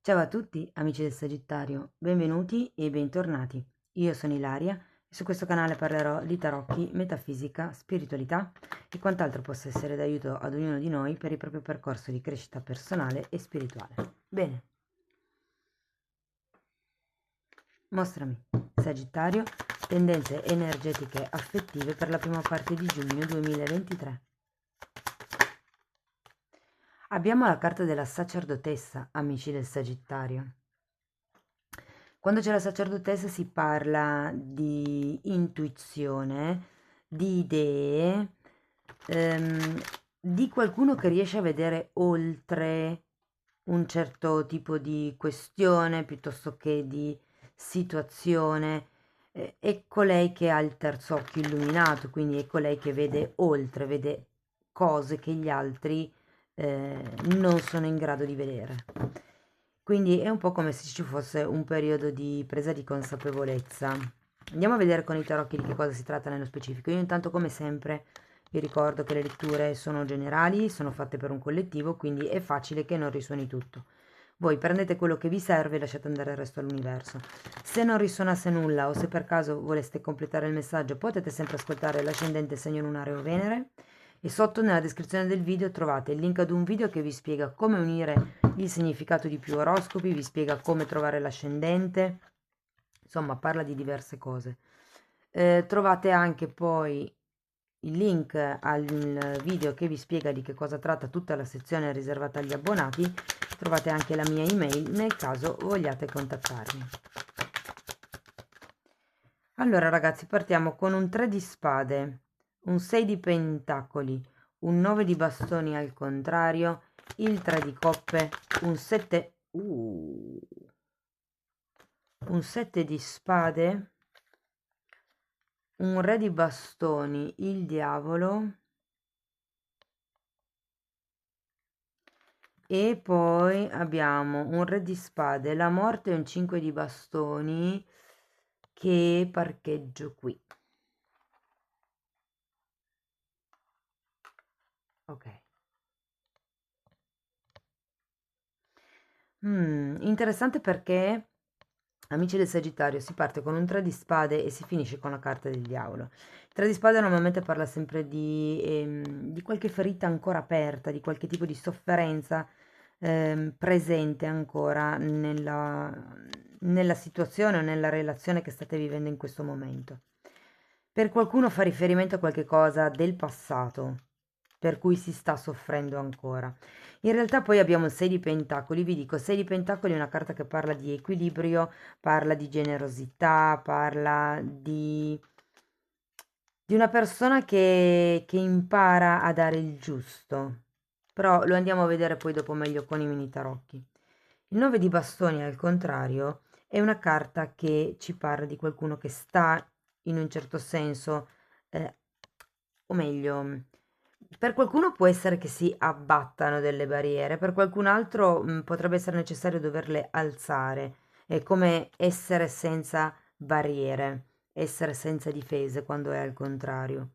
Ciao a tutti amici del Sagittario, benvenuti e bentornati. Io sono Ilaria e su questo canale parlerò di tarocchi, metafisica, spiritualità e quant'altro possa essere d'aiuto ad ognuno di noi per il proprio percorso di crescita personale e spirituale. Bene, mostrami, Sagittario, tendenze energetiche affettive per la prima parte di giugno 2023. Abbiamo la carta della sacerdotessa, amici del Sagittario. Quando c'è la sacerdotessa si parla di intuizione, di idee, ehm, di qualcuno che riesce a vedere oltre un certo tipo di questione piuttosto che di situazione. È colei che ha il terzo occhio illuminato, quindi è colei che vede oltre, vede cose che gli altri non sono in grado di vedere. Quindi è un po' come se ci fosse un periodo di presa di consapevolezza. Andiamo a vedere con i tarocchi di che cosa si tratta nello specifico. Io intanto, come sempre, vi ricordo che le letture sono generali, sono fatte per un collettivo, quindi è facile che non risuoni tutto. Voi prendete quello che vi serve e lasciate andare il resto all'universo. Se non risuonasse nulla o se per caso voleste completare il messaggio, potete sempre ascoltare l'ascendente, segno lunare o Venere. E sotto nella descrizione del video trovate il link ad un video che vi spiega come unire il significato di più oroscopi, vi spiega come trovare l'ascendente, insomma parla di diverse cose. Trovate anche poi il link al video che vi spiega di che cosa tratta tutta la sezione riservata agli abbonati. Trovate anche la mia email nel caso vogliate contattarmi. Allora ragazzi, partiamo con un 3 di spade, un 6 di pentacoli, un 9 di bastoni al contrario, il 3 di coppe, un 7, un 7 di spade, un re di bastoni, il diavolo, e poi abbiamo un re di spade, la morte e un 5 di bastoni che parcheggio qui. Ok. Interessante perché, amici del Sagittario, si parte con un 3 di spade e si finisce con la carta del diavolo. Il 3 di spade normalmente parla sempre di qualche ferita ancora aperta, di qualche tipo di sofferenza presente ancora nella situazione o nella relazione che state vivendo in questo momento. Per qualcuno fa riferimento a qualche cosa del passato, per cui si sta soffrendo ancora. In realtà poi abbiamo il 6 di pentacoli, vi dico, 6 di pentacoli è una carta che parla di equilibrio, parla di generosità, parla di una persona che impara a dare il giusto, però lo andiamo a vedere poi dopo meglio con i mini tarocchi. Il 9 di bastoni, al contrario, è una carta che ci parla di qualcuno che sta in un certo senso, eh, o meglio, per qualcuno può essere che si abbattano delle barriere, per qualcun altro potrebbe essere necessario doverle alzare. È come essere senza barriere, essere senza difese quando è al contrario.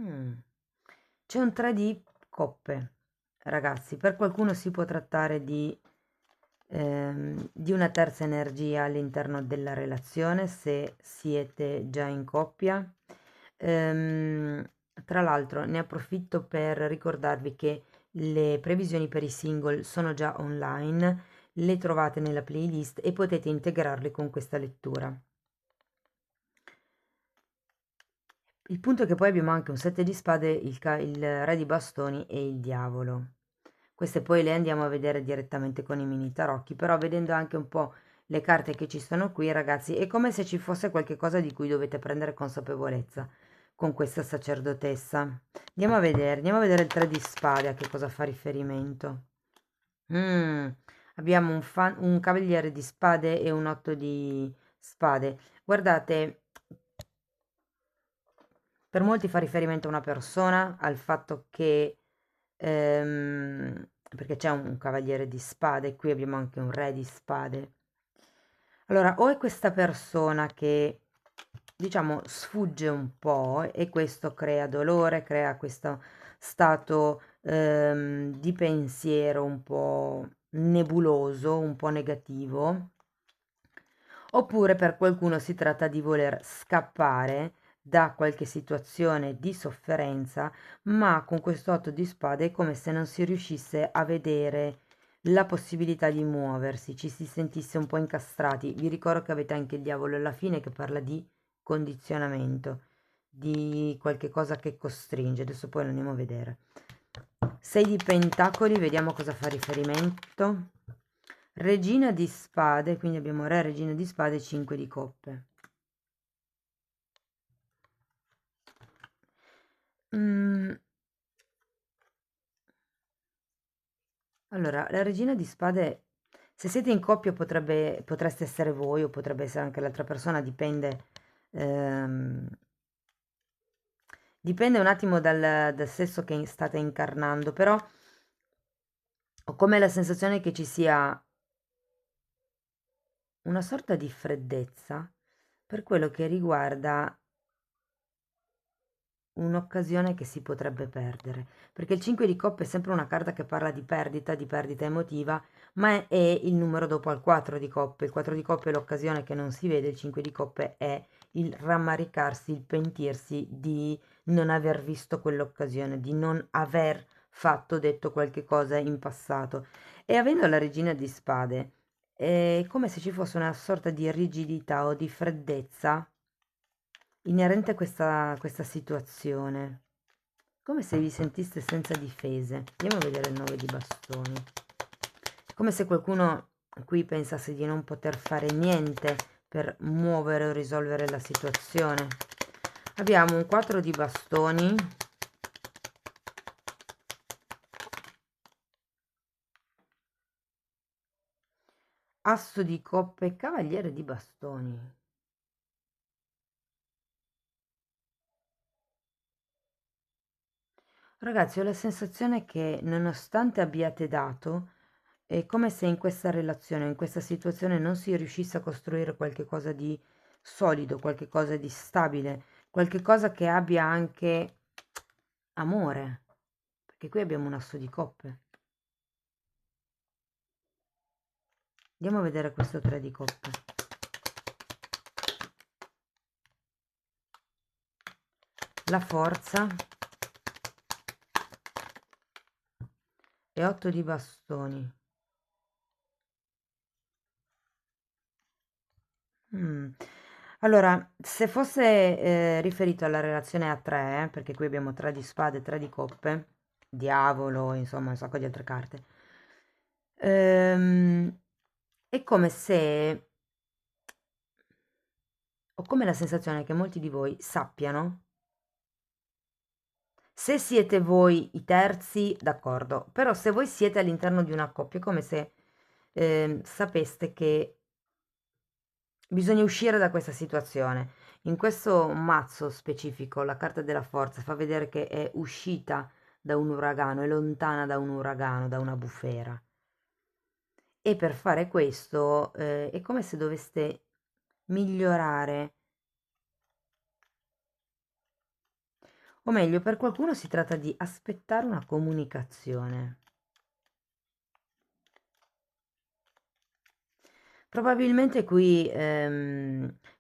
Mm. C'è un 3 di coppe, ragazzi. Per qualcuno si può trattare di una terza energia all'interno della relazione, se siete già in coppia. Ehm, Tra l'altro, ne approfitto per ricordarvi che le previsioni per i single sono già online, le trovate nella playlist e potete integrarle con questa lettura. Il punto è che poi abbiamo anche un 7 di spade, il re di bastoni e il diavolo. Queste poi le andiamo a vedere direttamente con i mini tarocchi, però vedendo anche un po' le carte che ci sono qui, ragazzi, è come se ci fosse qualche cosa di cui dovete prendere consapevolezza con questa sacerdotessa. Andiamo a vedere il 3 di spade, a che cosa fa riferimento. Mm, Abbiamo un cavaliere di spade e un 8 di spade. Guardate, per molti fa riferimento a una persona, al fatto che, perché c'è un cavaliere di spade, qui abbiamo anche un re di spade. Allora, o è questa persona che, diciamo, sfugge un po' e questo crea dolore, crea questo stato di pensiero un po' nebuloso, un po' negativo, oppure per qualcuno si tratta di voler scappare da qualche situazione di sofferenza, ma con questo 8 di spade è come se non si riuscisse a vedere la possibilità di muoversi, ci si sentisse un po' incastrati. Vi ricordo che avete anche il diavolo alla fine che parla di condizionamento, di qualche cosa che costringe. Adesso poi lo andiamo a vedere. 6 di pentacoli, vediamo cosa fa riferimento. Regina di spade, quindi abbiamo re, regina di spade, 5 di coppe. Allora, la regina di spade, se siete in coppia potreste essere voi o potrebbe essere anche l'altra persona, ehm, dipende un attimo dal sesso che state incarnando, però ho come la sensazione che ci sia una sorta di freddezza per quello che riguarda un'occasione che si potrebbe perdere, perché il 5 di coppe è sempre una carta che parla di perdita emotiva, ma è il numero dopo al 4 di coppe. Il 4 di coppe è l'occasione che non si vede, il 5 di coppe è il rammaricarsi, il pentirsi di non aver visto quell'occasione, di non aver fatto, detto qualche cosa in passato. E avendo la regina di spade, è come se ci fosse una sorta di rigidità o di freddezza inerente a questa situazione, come se vi sentiste senza difese. Andiamo a vedere il 9 di bastoni. Come se qualcuno qui pensasse di non poter fare niente per muovere o risolvere la situazione. Abbiamo un 4 di bastoni, asso di coppe e cavaliere di bastoni. Ragazzi, ho la sensazione che nonostante abbiate dato, è come se in questa relazione, in questa situazione non si riuscisse a costruire qualche cosa di solido, qualche cosa di stabile, qualche cosa che abbia anche amore, perché qui abbiamo un asso di coppe. Andiamo a vedere questo 3 di coppe. La forza e 8 di bastoni. Allora, se fosse riferito alla relazione a 3, perché qui abbiamo 3 di spade, 3 di coppe, diavolo, insomma, un sacco di altre carte, ehm, è come se ho come la sensazione che molti di voi sappiano, se siete voi i terzi, d'accordo, però se voi siete all'interno di una coppia, è come se sapeste che bisogna uscire da questa situazione. In questo mazzo specifico, la carta della forza fa vedere che è uscita da un uragano, è lontana da un uragano, da una bufera. E per fare questo è come se doveste migliorare, o meglio, per qualcuno si tratta di aspettare una comunicazione. Probabilmente qui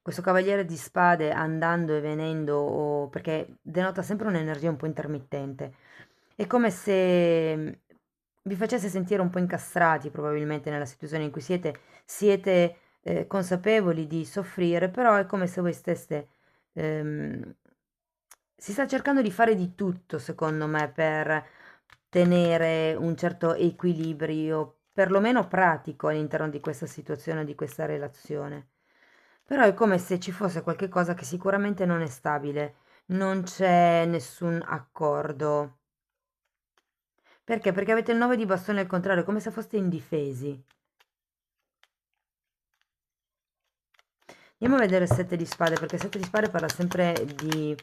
questo cavaliere di spade andando e venendo, perché denota sempre un'energia un po' intermittente, è come se vi facesse sentire un po' incastrati probabilmente nella situazione in cui siete consapevoli di soffrire, però è come se voi steste... ehm, si sta cercando di fare di tutto, secondo me, per tenere un certo equilibrio, perlomeno pratico, all'interno di questa situazione, di questa relazione. Però è come se ci fosse qualche cosa che sicuramente non è stabile, non c'è nessun accordo. Perché? Perché avete il 9 di bastone al contrario, è come se foste indifesi. Andiamo a vedere il 7 di spade, perché il 7 di spade parla sempre di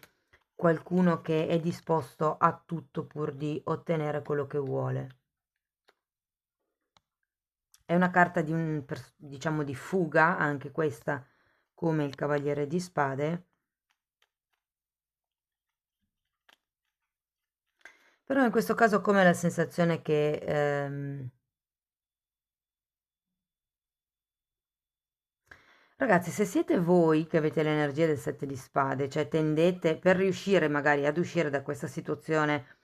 qualcuno che è disposto a tutto pur di ottenere quello che vuole. È una carta di diciamo di fuga, anche questa, come il cavaliere di spade. Però in questo caso come la sensazione che ragazzi, se siete voi che avete l'energia del sette di spade, cioè tendete per riuscire magari ad uscire da questa situazione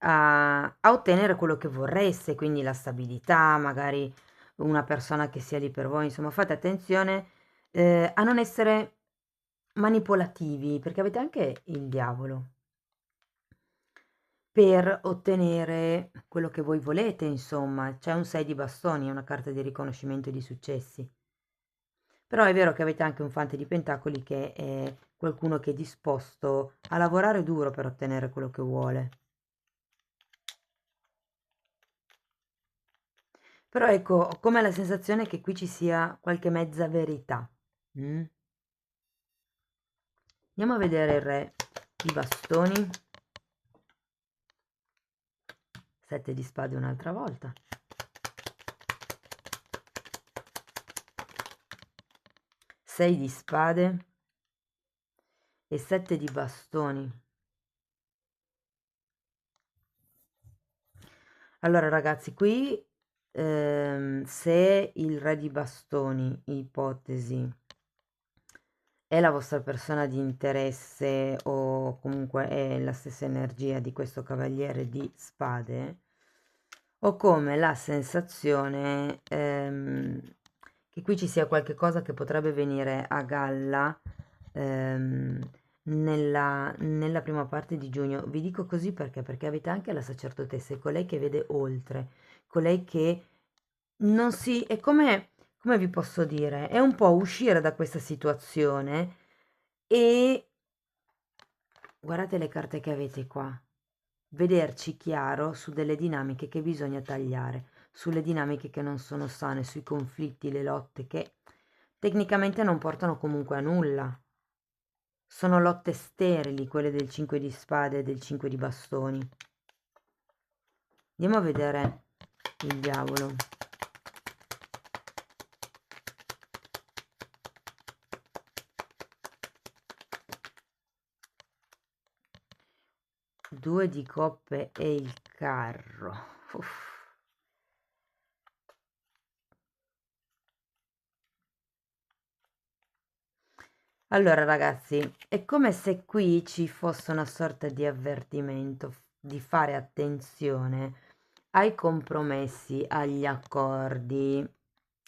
a ottenere quello che vorreste, quindi la stabilità, magari una persona che sia lì per voi, insomma, fate attenzione a non essere manipolativi, perché avete anche il diavolo, per ottenere quello che voi volete, insomma, c'è un 6 di bastoni, è una carta di riconoscimento e di successi. Però è vero che avete anche un fante di pentacoli che è qualcuno che è disposto a lavorare duro per ottenere quello che vuole. Però ecco, ho come la sensazione che qui ci sia qualche mezza verità. Mm? Andiamo a vedere il re di bastoni, 7 di spade un'altra volta, 6 di spade e 7 di bastoni. Allora ragazzi, qui se il re di bastoni, ipotesi, è la vostra persona di interesse o comunque è la stessa energia di questo cavaliere di spade, ho come la sensazione che qui ci sia qualche cosa che potrebbe venire a galla ehm, nella prima parte di giugno. Vi dico così perché avete anche la sacerdotessa, è colei che vede oltre, colei che non si... è come vi posso dire, è un po' uscire da questa situazione e guardate le carte che avete qua. Vederci chiaro su delle dinamiche che bisogna tagliare, sulle dinamiche che non sono sane, sui conflitti, le lotte che tecnicamente non portano comunque a nulla. Sono lotte sterili quelle del 5 di spade e del 5 di bastoni. Andiamo a vedere il diavolo. Due di coppe e il carro. Uff. Allora ragazzi, è come se qui ci fosse una sorta di avvertimento, di fare attenzione ai compromessi, agli accordi,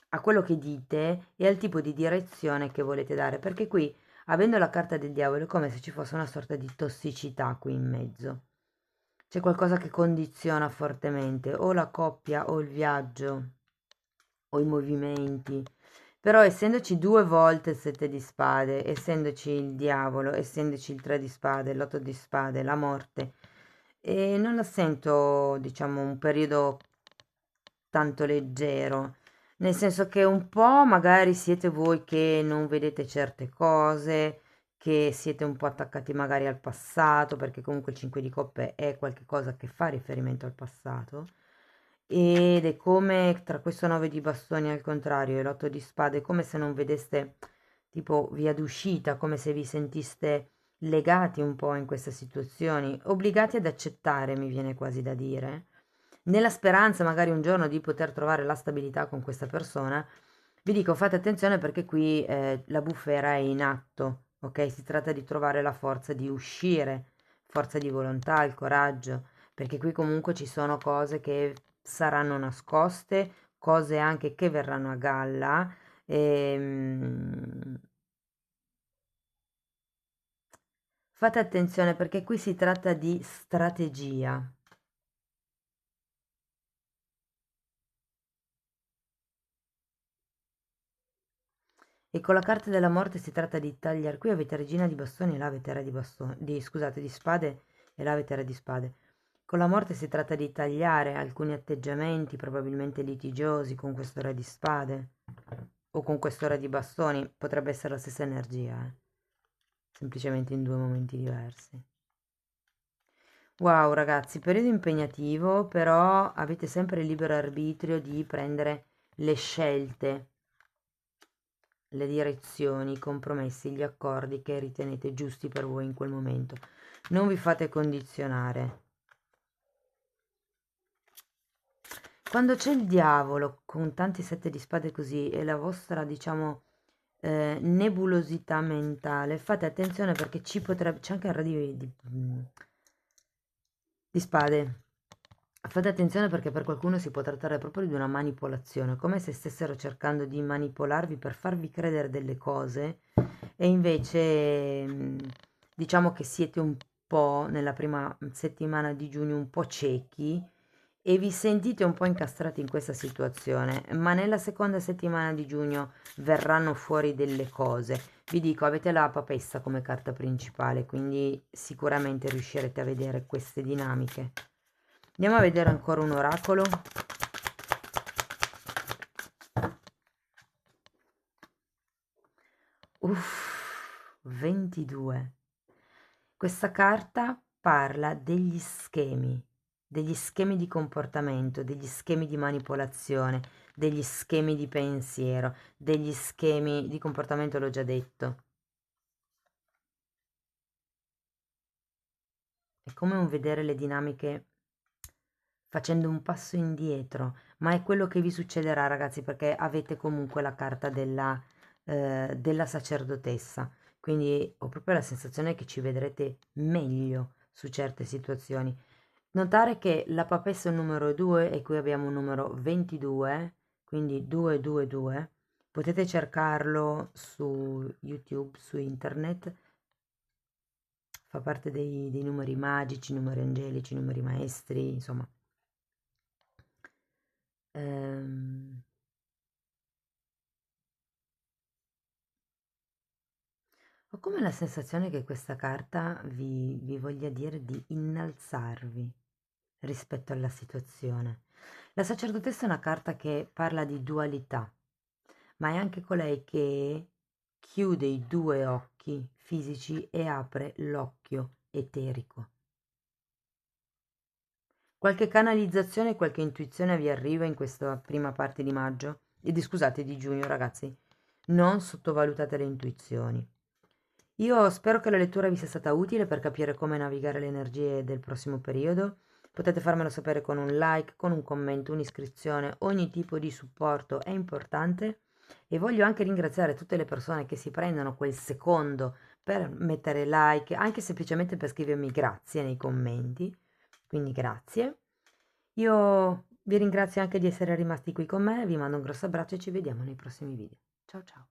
a quello che dite e al tipo di direzione che volete dare, perché qui, avendo la carta del diavolo, è come se ci fosse una sorta di tossicità qui in mezzo. C'è qualcosa che condiziona fortemente o la coppia o il viaggio o i movimenti. Però essendoci due volte il sette di spade, essendoci il diavolo, essendoci il tre di spade, l'otto di spade, la morte, e non la sento, diciamo, un periodo tanto leggero, nel senso che un po' magari siete voi che non vedete certe cose, che siete un po' attaccati magari al passato, perché comunque il 5 di coppe è qualcosa che fa riferimento al passato, ed è come tra questo 9 di bastoni al contrario e l'8 di spade, è come se non vedeste tipo via d'uscita, come se vi sentiste legati un po' in queste situazioni, obbligati ad accettare, mi viene quasi da dire, nella speranza magari un giorno di poter trovare la stabilità con questa persona. Vi dico, fate attenzione perché qui la bufera è in atto, ok? Si tratta di trovare la forza di uscire, forza di volontà, il coraggio, perché qui comunque ci sono cose che saranno nascoste, cose anche che verranno a galla. ehm, Fate attenzione perché qui si tratta di strategia. E con la carta della morte si tratta di tagliare. Qui avete regina di bastoni e là avete re di bastoni, scusate, di spade e là avete re di spade. Con la morte si tratta di tagliare alcuni atteggiamenti probabilmente litigiosi con questo re di spade o con questo re di bastoni. Potrebbe essere la stessa energia, semplicemente in due momenti diversi. Wow ragazzi, periodo impegnativo, però avete sempre il libero arbitrio di prendere le scelte, le direzioni, i compromessi, gli accordi che ritenete giusti per voi in quel momento. Non vi fate condizionare. Quando c'è il diavolo con tanti sette di spade così e la vostra, diciamo, nebulosità mentale, fate attenzione perché ci potrebbe, c'è anche il re di spade. Fate attenzione perché per qualcuno si può trattare proprio di una manipolazione, come se stessero cercando di manipolarvi per farvi credere delle cose e invece diciamo che siete un po' nella prima settimana di giugno un po' ciechi e vi sentite un po' incastrati in questa situazione, ma nella seconda settimana di giugno verranno fuori delle cose. Vi dico, avete la papessa come carta principale, quindi sicuramente riuscirete a vedere queste dinamiche. Andiamo a vedere ancora un oracolo. Uff, 22. Questa carta parla degli schemi di comportamento, degli schemi di manipolazione, degli schemi di pensiero, degli schemi di comportamento, l'ho già detto. È come un vedere le dinamiche facendo un passo indietro, ma è quello che vi succederà, ragazzi, perché avete comunque la carta della sacerdotessa. Quindi ho proprio la sensazione che ci vedrete meglio su certe situazioni. Notare che la papessa è il numero 2 e qui abbiamo un numero 22, quindi 222. Potete cercarlo su YouTube, su internet. Fa parte dei numeri magici, numeri angelici, numeri maestri, insomma. Ehm, Ho come la sensazione che questa carta vi voglia dire di innalzarvi rispetto alla situazione. La sacerdotessa è una carta che parla di dualità, ma è anche colei che chiude i due occhi fisici e apre l'occhio eterico. Qualche canalizzazione, qualche intuizione vi arriva in questa prima parte di maggio? Scusate, di giugno, ragazzi. Non sottovalutate le intuizioni. Io spero che la lettura vi sia stata utile per capire come navigare le energie del prossimo periodo. Potete farmelo sapere con un like, con un commento, un'iscrizione, ogni tipo di supporto è importante e voglio anche ringraziare tutte le persone che si prendono quel secondo per mettere like, anche semplicemente per scrivermi grazie nei commenti. Quindi grazie. Io vi ringrazio anche di essere rimasti qui con me, vi mando un grosso abbraccio e ci vediamo nei prossimi video. Ciao ciao.